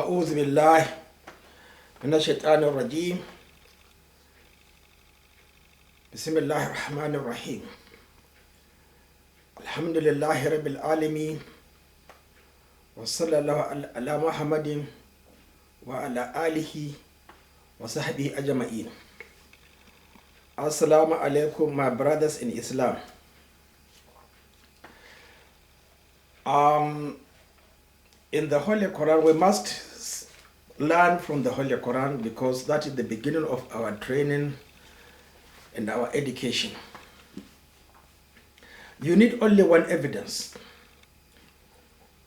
أعوذ بالله من الشيطان الرجيم بسم الله الرحمن الرحيم الحمد لله رب العالمين وصلى الله على محمد وعلى آله وصحبه أجمعين. Assalamu alaikum, my brothers in Islam. In the Holy Quran, we must learn from the Holy Quran because that is the beginning of our training and our education. You need only one evidence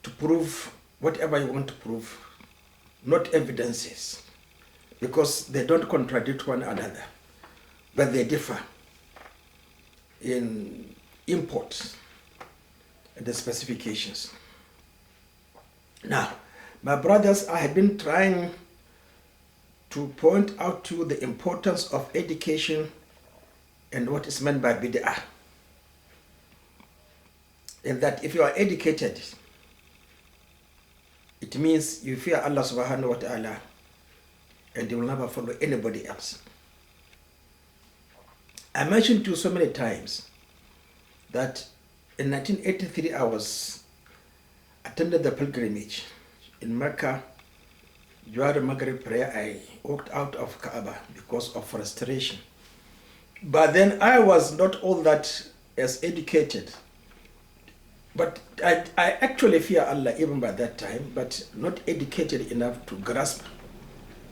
to prove whatever you want to prove, not evidences, because they don't contradict one another, but they differ in import and the specifications. Now, my brothers, I have been trying to point out to you the importance of education and what is meant by bid'ah. And that if you are educated, it means you fear Allah subhanahu wa ta'ala and you will never follow anybody else. I mentioned to you so many times that in 1983 I attended the pilgrimage in Mecca. During the Maghrib prayer, I walked out of Kaaba because of frustration. But then I was not all that as educated. But I actually fear Allah even by that time, but not educated enough to grasp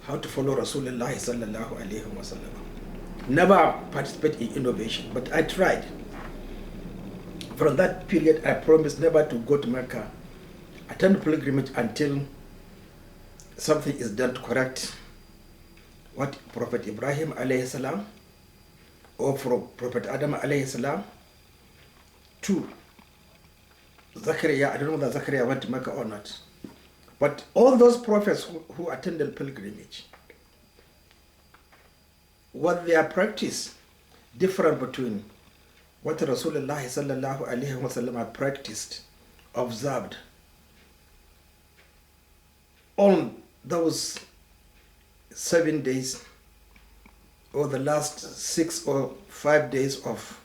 how to follow Rasulullah sallallahu alaihi wasallam. Never participate in innovation, but I tried. From that period, I promised never to go to Mecca, attend pilgrimage until something is done to correct what Prophet Ibrahim alayhi salam or from Prophet Adam alayhi salam to Zachariah. I don't know whether Zachariah went to Mecca or not. But all those prophets who attended pilgrimage, what their practice different between what Rasulullah sallallahu alaihi wasallam practiced, observed on those 7 days or the last 6 or 5 days of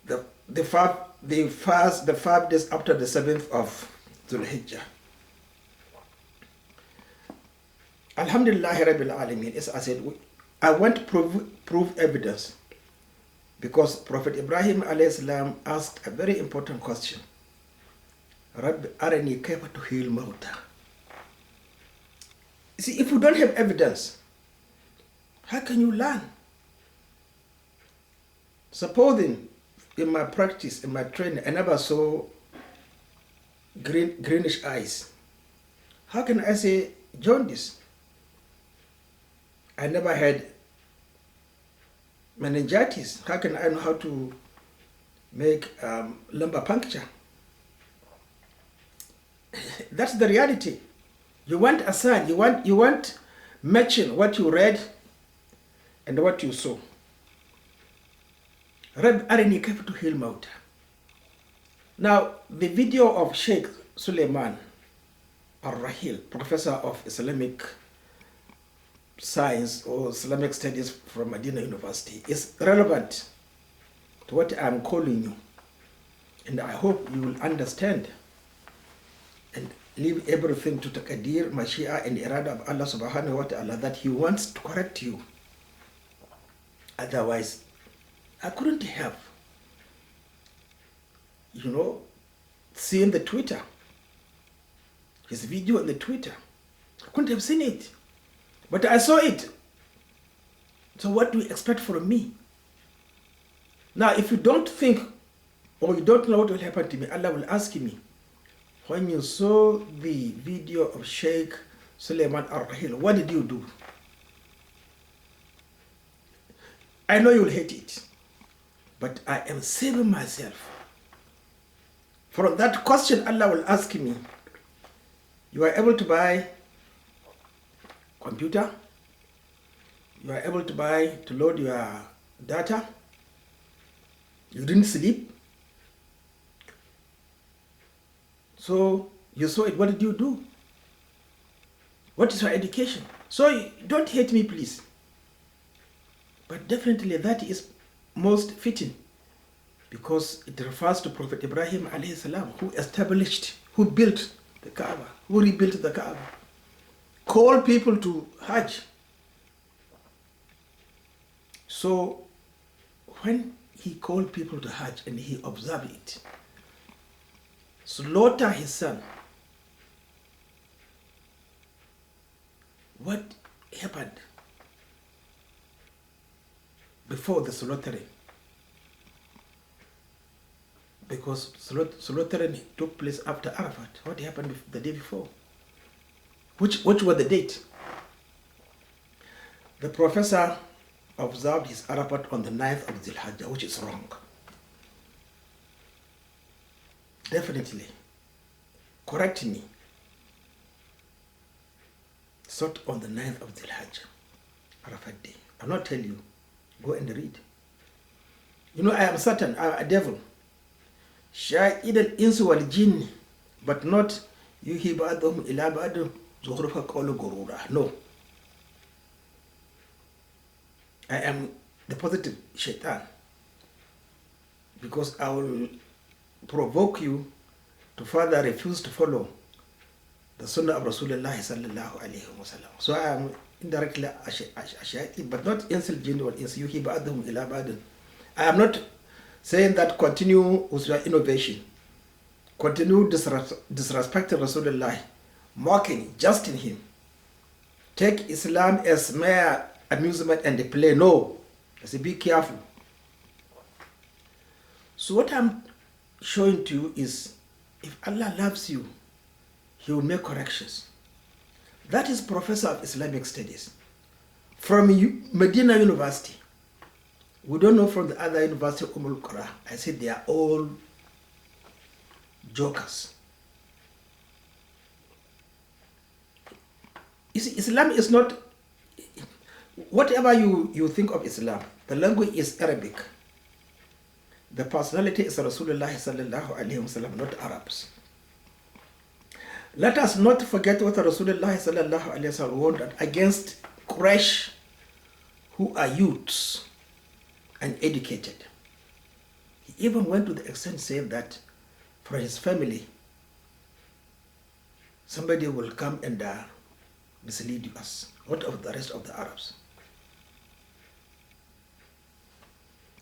the 5 days after the 7th of Dhul Hijjah. Alhamdulillah Rabbil Alameen, as I said, I want to prove evidence because Prophet Ibrahim alayhi salam asked a very important question. Rabbi arani kayfa tuhil mauta. See, if you don't have evidence, how can you learn? Supposing in my practice, in my training, I never saw greenish eyes. How can I say jaundice? I never had meningitis. How can I know how to make lumbar puncture? That's the reality. You want a sign. You want matching what you read and what you saw. Rab arini kayfa tuhil mauta. Now, the video of Sheikh Suleiman Al-Rahil, professor of Islamic Science or Islamic Studies from Medina University, is relevant to what I'm calling you. And I hope you will understand and leave everything to Taqadir, Mashiach, and Irada of Allah subhanahu wa ta'ala that He wants to correct you. Otherwise, I couldn't have, seeing the Twitter, his video on the Twitter. I couldn't have seen it. But I saw it. So what do you expect from me? Now, if you don't think or you don't know what will happen to me, Allah will ask me, when you saw the video of Sheikh Suleiman Al-Rahil, what did you do? I know you will hate it, but I am saving myself. From that question, Allah will ask me, you are able to buy computer, you are able to load your data, you didn't sleep, so you saw it, what did you do? What is your education? So don't hate me, please. But definitely that is most fitting, because it refers to Prophet Ibrahim alayhi salam, who established, who built the Kaaba, who rebuilt the Kaaba, called people to Hajj. So when he called people to Hajj and he observed it, slaughter his son, what happened before the slaughtering? Because slaughtering took place after Arafat. What happened the day before? Which was the date? The professor observed his Arafat on the 9th of Dhul Hijjah, which is wrong. Definitely. Correct me. It's not on the 9th of Dhul Hijjah, Arafat day. I'll not tell you. Go and read. You know, I am Satan, I am a devil. Sha'id al-insu wal-jinn, but not yuhi ba'dhum ila ba'd zukhrufa qawlu gurura. No. I am the positive shaitan, because I will provoke you to further refuse to follow the Sunnah of Rasulullah sallallahu alayhi wa sallam. So I am indirectly a shaitan, but not insul jinn wal insu yuhi ba'dhum ila ba'd. I am not saying that continue with your innovation, continue disrespecting Rasulullah, mocking, justing him. Take Islam as mere amusement and play. No. I say be careful. So what I'm showing to you is, if Allah loves you, He will make corrections. That is Professor of Islamic Studies from Medina University. We don't know from the other university, Qura. I said they are all jokers. You see, Islam is not, whatever you think of Islam, the language is Arabic. The personality is Rasulullah sallallahu alayhi wa sallam, not Arabs. Let us not forget what Rasulullah sallallahu alayhi wa sallam warned against Quraysh, who are youths and educated. He even went to the extent saying that for his family, somebody will come and mislead us. What of the rest of the Arabs?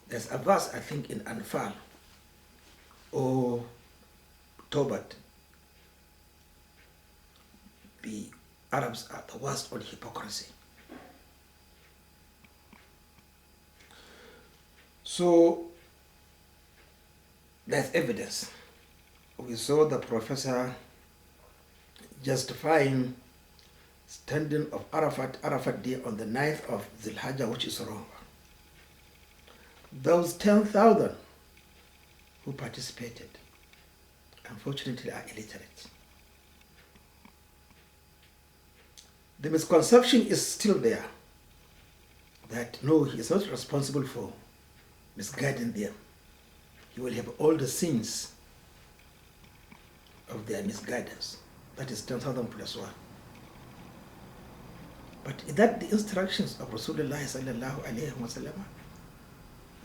There's a verse, I think, in Anfal or Tobat. The Arabs are the worst on hypocrisy. So there's evidence. We saw the professor justifying standing of Arafat Day on the 9th of Dhul Hijjah, which is wrong. Those 10,000 who participated, unfortunately, are illiterate. The misconception is still there that no, he is not responsible for misguiding them. He will have all the sins of their misguidance. That is 10,000 plus 1. But is that the instructions of Rasulullah sallallahu alayhi wa sallam?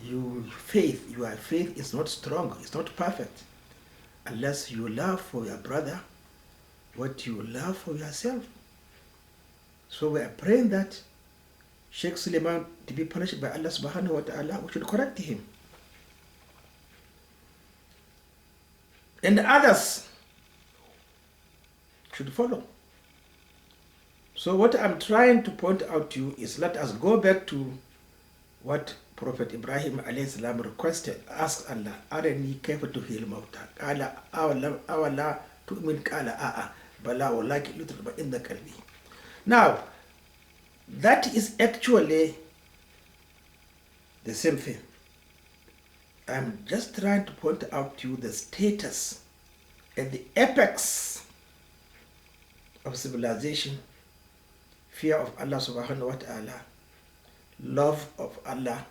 Your faith is not strong, it's not perfect, unless you love for your brother what you love for yourself. So we are praying that Sheikh Suleiman to be punished by Allah subhanahu wa ta'ala, we should correct him. And the others should follow. So what I'm trying to point out to you is, let us go back to what Prophet Ibrahim alayhi salam requested, asked Allah, Arani kayfa tuhil mauta. Qala awala tu'min, qala a'a bala walakin litutma'inna qalbi. Now, that is actually the same thing. I'm just trying to point out to you the status at the apex of civilization, fear of Allah subhanahu wa ta'ala, love of Allah,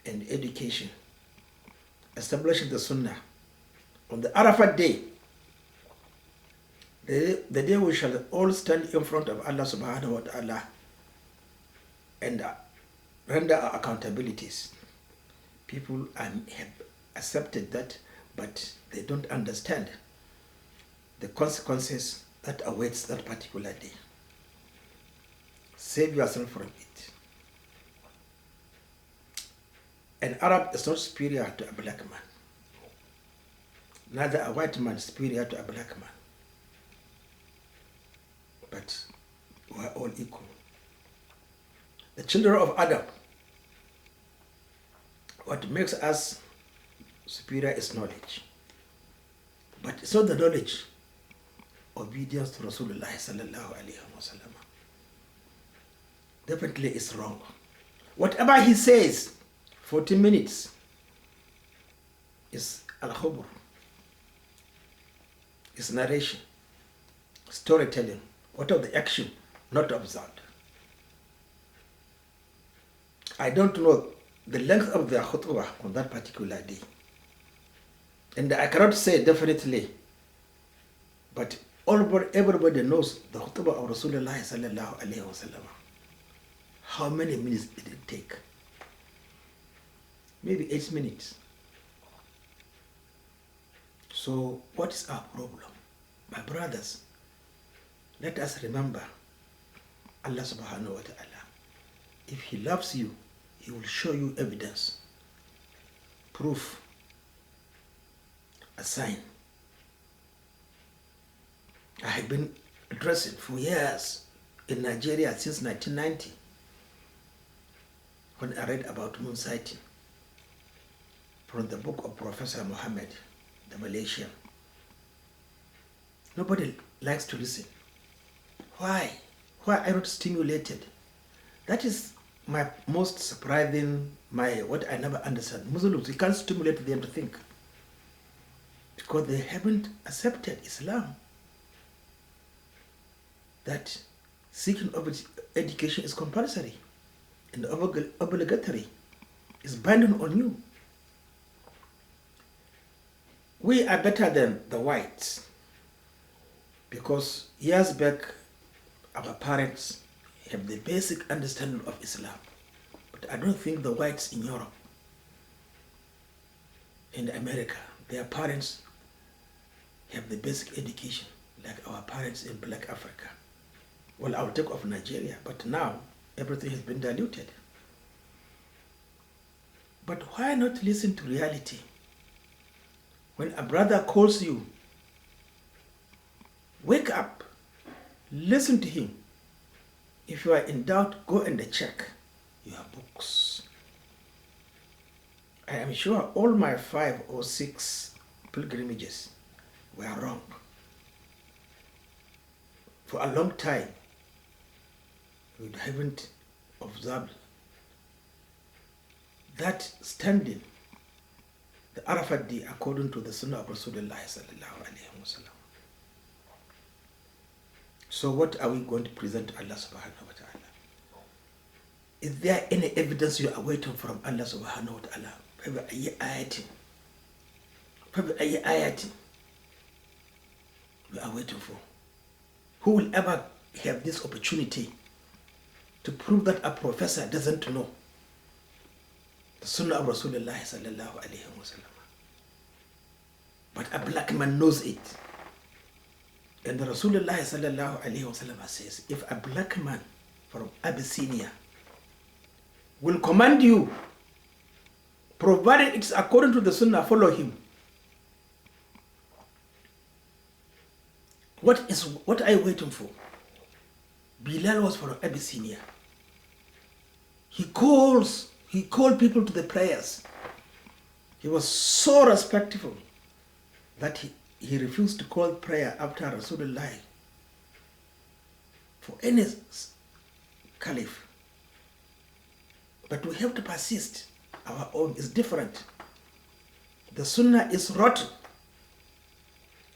and education, establishing the Sunnah. On the Arafat day, The day we shall all stand in front of Allah subhanahu wa ta'ala and render our accountabilities. People have accepted that, but they don't understand the consequences that awaits that particular day. Save yourself from it. An Arab is not superior to a black man. Neither a white man is superior to a black man. But we are all equal. The children of Adam, what makes us superior is knowledge. But it's not the knowledge. Obedience to Rasulullah sallallahu alayhi wa sallam. Definitely is wrong. Whatever he says, 40 minutes is al-khubur, is narration, storytelling. What of the action not observed? I don't know the length of the khutbah on that particular day. And I cannot say definitely, but everybody knows the khutbah of Rasulullah sallallahu alayhi wa sallam. How many minutes did it take? Maybe 8 minutes. So what is our problem? My brothers, let us remember Allah subhanahu wa ta'ala. If He loves you, He will show you evidence, proof, a sign. I have been addressing for years in Nigeria since 1990 when I read about moon sighting from the book of Professor Muhammad, the Malaysian. Nobody likes to listen. Why? Why are you not stimulated? That is my most surprising, what I never understand. Muslims, we can't stimulate them to think because they haven't accepted Islam. That seeking of education is compulsory and obligatory, is binding on you. We are better than the whites because years back our parents have the basic understanding of Islam. But I don't think the whites in Europe, in America, their parents have the basic education like our parents in Black Africa. Well, I'll take off Nigeria, but now everything has been diluted. But why not listen to reality? When a brother calls you, wake up, listen to him. If you are in doubt, go and check your books. I am sure all my 5 or 6 pilgrimages were wrong. For a long time, we haven't observed that standing, the Arafat day, according to the Sunnah of Rasulullah sallallahu alayhi wa sallam. So what are we going to present to Allah subhanahu wa ta'ala? Is there any evidence you are waiting from Allah subhanahu wa ta'ala? You are waiting for. Who will ever have this opportunity to prove that a professor doesn't know the Sunnah of Rasulullah sallallahu alayhi wa sallam? But a black man knows it. And the Rasulullah sallallahu alayhi wa sallam says, if a black man from Abyssinia will command you, provided it's according to the Sunnah, follow him. What are you waiting for? Bilal was from Abyssinia. He called people to the prayers. He was so respectful that he refused to call prayer after Rasulullah for any caliph. But we have to persist. Our own is different. The Sunnah is rotten.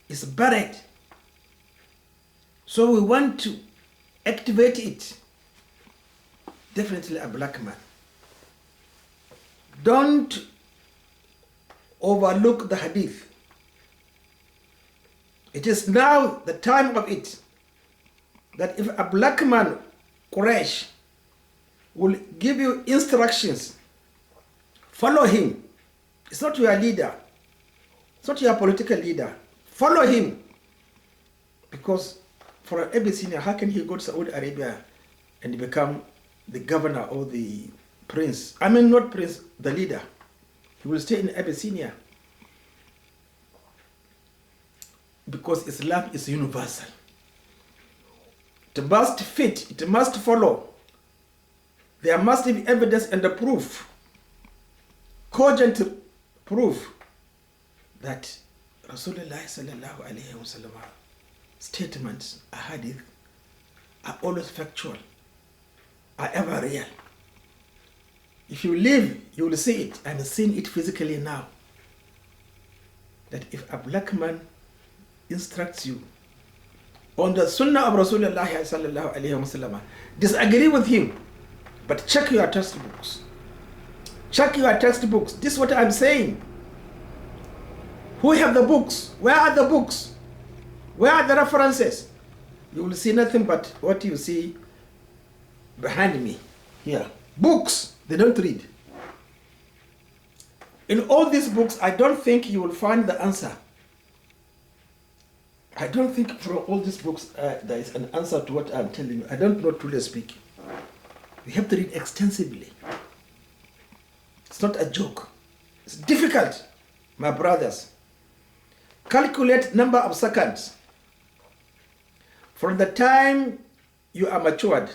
It's buried. So we want to activate it. Definitely a black man. Don't overlook the hadith It is now the time of it that if a black man, Quraysh, will give you instructions, follow him. It's not your leader. It's not your political leader. Follow him. Because for an Abyssinia, how can he go to Saudi Arabia and become the governor or the prince? I mean, not prince, the leader. He will stay in Abyssinia. Because Islam is universal. It must fit, it must follow. There must be evidence and a proof, cogent proof that Rasulullah sallallahu alayhi wa sallam statements, hadith, are always factual, are ever real. If you live, you will see it. I'm seeing it physically now. That if a black man instructs you on the Sunnah of Rasulullah sallallahu alayhi wa sallam, disagree with him, but check your textbooks. Check your textbooks. This is what I'm saying. Who have the books? Where are the books? Where are the references? You will see nothing but what you see behind me here. Books, they don't read. In all these books, I don't think you will find the answer. I don't think from all these books there is an answer to what I'm telling you. I don't know truly speaking. We have to read extensively. It's not a joke. It's difficult, my brothers. Calculate number of seconds. From the time you are matured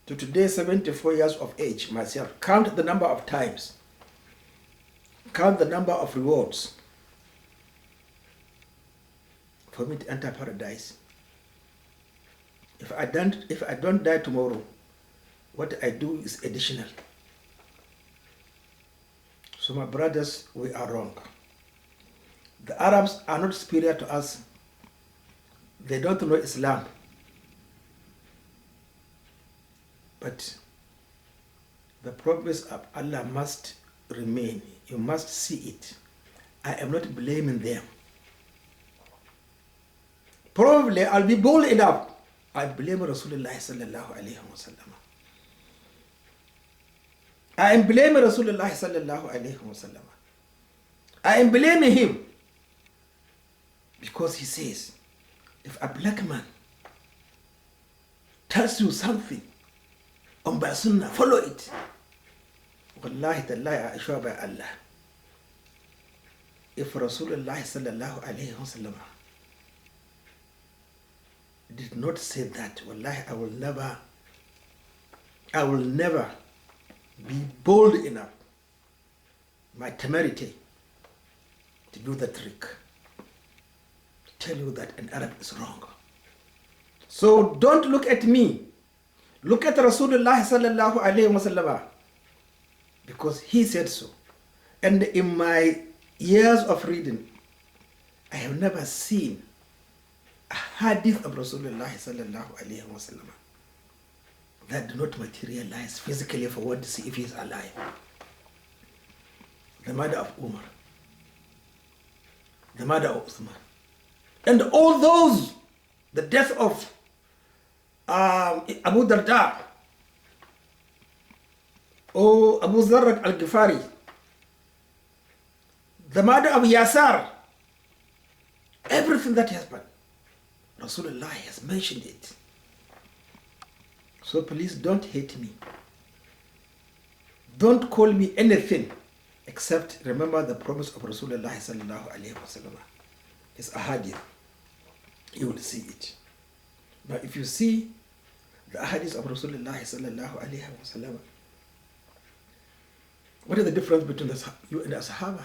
to today, 74 years of age, myself, count the number of times. Count the number of rewards for me to enter paradise. If I don't die tomorrow, what I do is additional. So my brothers, we are wrong. The Arabs are not superior to us. They don't know Islam. But the promise of Allah must remain. You must see it. I am not blaming them. Probably I'll be bold enough. I blame Rasulullah sallallahu alayhi wa sallam. I am blaming Rasulullah sallallahu alayhi wa sallam. I am blaming him because he says, if a black man tells you something on by Sunnah, follow it. Wallahi tallahi, I assure by Allah, if Rasulullah sallallahu alayhi wa sallam did not say that, wallahi, I will never be bold enough, my temerity, to do the trick, to tell you that an Arab is wrong. So don't look at me, look at Rasulullah sallallahu alayhi wa sallam, because he said so. And in my years of reading, I have never seen a hadith of Rasulullah sallallahu alayhi wa sallam that do not materialize physically for one to see if he is alive. The mother of Umar, the mother of Uthman, and all those, the death of Abu Darda, or Abu Zarrat al-Ghifari, the mother of Yasar, everything that happened, Rasulullah has mentioned it. So please don't hate me. Don't call me anything except remember the promise of Rasulullah sallallahu alayhi wa sallam. It's a hadith. You will see it. Now if you see the hadith of Rasulullah sallallahu alayhi wa sallam, what is the difference between you and the Sahaba?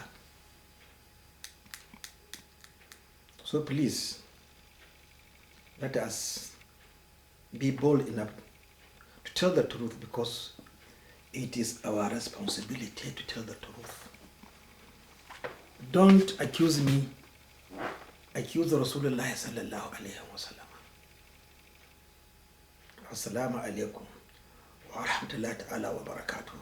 So please, let us be bold enough to tell the truth, because it is our responsibility to tell the truth. Don't accuse me, accuse Rasulullah sallallahu alayhi wa sallam. Assalamu alaikum wa rahmatullahi ta'ala wa barakatuh.